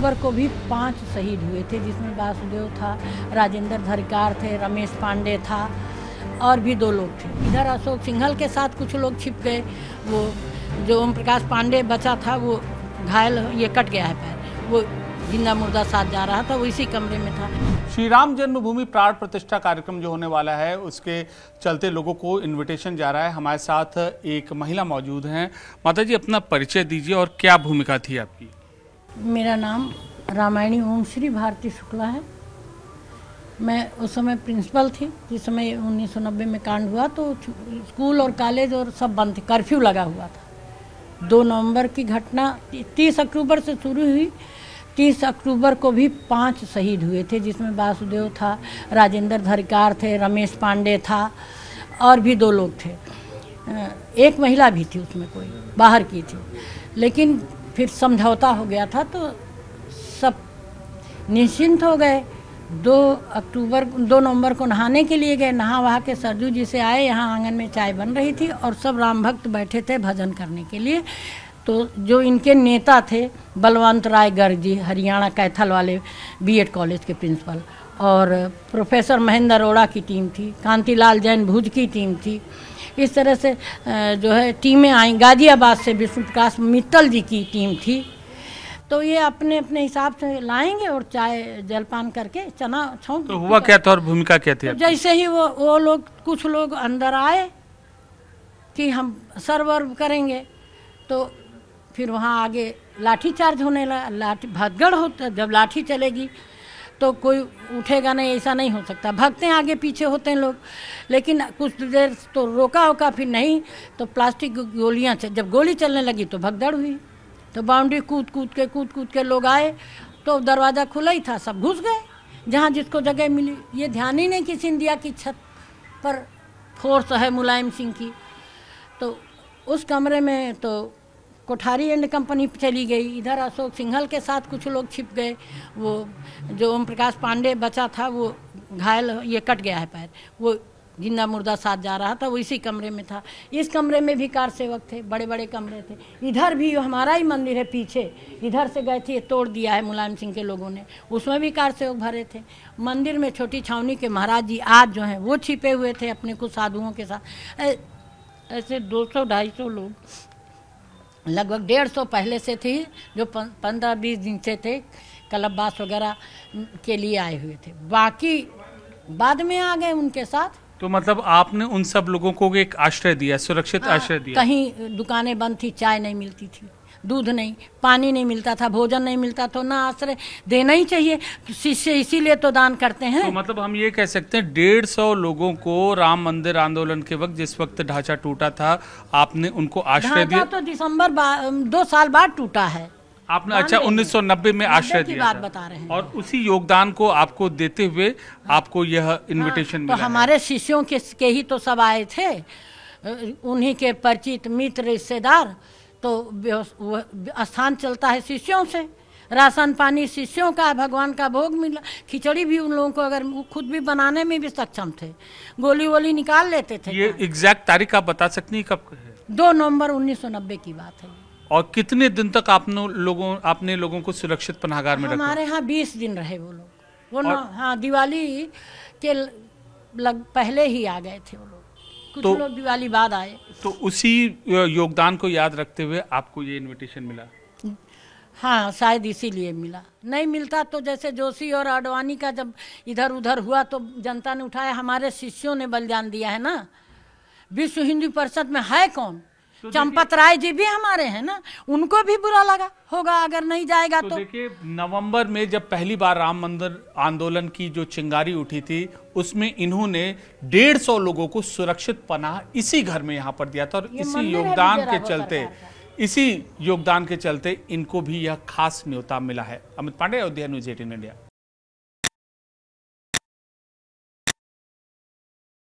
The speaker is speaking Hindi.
अक्टूबर को भी 5 शहीद हुए थे, जिसमें वासुदेव था, राजेंद्र धरिकार थे, रमेश पांडे था और भी 2 लोग थे। इधर अशोक सिंघल के साथ कुछ लोग छिप गए। वो जो ओम प्रकाश पांडे बचा था वो घायल, ये कट गया है पैर, वो जिंदा मुर्दा साथ जा रहा था, वो इसी कमरे में था। श्री राम जन्मभूमि प्राण प्रतिष्ठा कार्यक्रम जो होने वाला है उसके चलते लोगों को इनविटेशन जा रहा है। हमारे साथ एक महिला मौजूद हैं। माता जी, अपना परिचय दीजिए और क्या भूमिका थी आपकी? मेरा नाम रामायणी ओम श्री भारती शुक्ला है। मैं उस समय प्रिंसिपल थी जिस समय 1990 में कांड हुआ, तो स्कूल और कॉलेज और सब बंद थे, कर्फ्यू लगा हुआ था। 2 नवंबर की घटना 30 अक्टूबर से शुरू हुई। 30 अक्टूबर को भी 5 शहीद हुए थे, जिसमें वासुदेव था, राजेंद्र धरिकार थे, रमेश पांडे था और भी 2 लोग थे। एक महिला भी थी उसमें, कोई बाहर की थी, लेकिन फिर समझौता हो गया था तो सब निश्चिंत हो गए। 2 नवंबर को नहाने के लिए गए, नहा वहा के सरजू जी से आए, यहाँ आंगन में चाय बन रही थी और सब राम भक्त बैठे थे भजन करने के लिए। तो जो इनके नेता थे बलवंत राय गर्ग जी, हरियाणा कैथल वाले बीएड कॉलेज के प्रिंसिपल, और प्रोफेसर महेंद्र अरोड़ा की टीम थी, कांतिलाल जैन भुज की टीम थी। इस तरह से जो है टीमें आई। गाजियाबाद से विष्णु प्रकाश मित्तल जी की टीम थी। तो ये अपने अपने हिसाब से लाएंगे और चाय जलपान करके चना छौंक। तो हुआ क्या था और भूमिका क्या थी? तो जैसे ही वो लोग, कुछ लोग अंदर आए कि हम सर्व करेंगे, तो फिर वहाँ आगे लाठी चार्ज होने लगा। लाठी भगदड़ होता, जब लाठी चलेगी तो कोई उठेगा नहीं, ऐसा नहीं हो सकता। भागते हैं, आगे पीछे होते हैं लोग, लेकिन कुछ देर तो रोका होगा, फिर नहीं तो प्लास्टिक गोलियाँ, जब गोली चलने लगी तो भगदड़ हुई। तो बाउंड्री कूद कूद के लोग आए, तो दरवाज़ा खुला ही था, सब घुस गए जहाँ जिसको जगह मिली। ये ध्यान ही नहीं किसी ने दिया कि छत पर फोर्स है मुलायम सिंह की। तो उस कमरे में तो कोठारी एंड कंपनी चली गई। इधर अशोक सिंघल के साथ कुछ लोग छिप गए। वो जो ओम प्रकाश पांडे बचा था वो घायल, ये कट गया है पैर, वो जिंदा मुर्दा साथ जा रहा था, वो इसी कमरे में था। इस कमरे में भी कार सेवक थे, बड़े बड़े कमरे थे। इधर भी हमारा ही मंदिर है पीछे, इधर से गए थे, तोड़ दिया है मुलायम सिंह के लोगों ने, उसमें भी कार सेवक भरे थे। मंदिर में छोटी छावनी के महाराज जी आज जो हैं वो छिपे हुए थे अपने कुछ साधुओं के साथ। ऐसे 200-250 लोग, लगभग 150 पहले से थी, जो 15-20 दिन से थे, कलबबास वगैरह के लिए आए हुए थे। बाकी बाद में आ गए उनके साथ। तो मतलब आपने उन सब लोगों को एक आश्रय दिया, सुरक्षित आश्रय दिया? कहीं दुकानें बंद थी, चाय नहीं मिलती थी, दूध नहीं, पानी नहीं मिलता था, भोजन नहीं मिलता, तो ना आश्रय देना ही चाहिए, शिष्य इसीलिए तो दान करते हैं। तो मतलब हम ये कह सकते हैं 150 लोगों को राम मंदिर आंदोलन के वक्त, जिस वक्त ढांचा टूटा था, आपने उनको आश्रय दिया? तो दिसंबर 2 साल बाद टूटा है आपने। अच्छा, 1990 में आश्रय की दिया बात था। बता रहे हैं। और उसी योगदान को आपको देते हुए आपको यह इनविटेशन मिला। तो हमारे शिष्यों के ही तो सब आए थे, उन्हीं के परिचित मित्र रिश्तेदार। तो स्थान चलता है शिष्यों से, राशन पानी शिष्यों का, भगवान का भोग मिला, खिचड़ी भी उन लोगों को, अगर खुद भी बनाने में भी सक्षम थे, गोली वोली निकाल लेते थे। ये एग्जैक्ट तारीख आप बता सकती हैं कब है? 2 नवंबर 1990 की बात है। और कितने दिन तक आपने लोगों को सुरक्षित पनाहगार में रखा? हमारे यहाँ 20 दिन रहे वो लोग। वो हाँ, दिवाली के पहले ही आ गए थे वो लोग, कुछ लोग दिवाली बाद आए। तो उसी योगदान को याद रखते हुए आपको ये इनविटेशन मिला? हाँ, शायद इसीलिए मिला। नहीं मिलता तो जैसे जोशी और आडवाणी का जब इधर उधर हुआ तो जनता ने उठाया, हमारे शिष्यों ने बलिदान दिया है ना। विश्व हिंदू परिषद में है कौन? तो चंपत राय जी भी हमारे हैं ना, उनको भी बुरा लगा होगा अगर नहीं जाएगा। तो देखिए, नवंबर में जब पहली बार राम मंदिर आंदोलन की जो चिंगारी उठी थी, उसमें इन्होंने 150 लोगों को सुरक्षित पनाह इसी घर में यहाँ पर दिया था। और इसी योगदान के चलते इनको भी यह खास न्योता मिला है। Amit Pandey, Ayodhya news 18 India.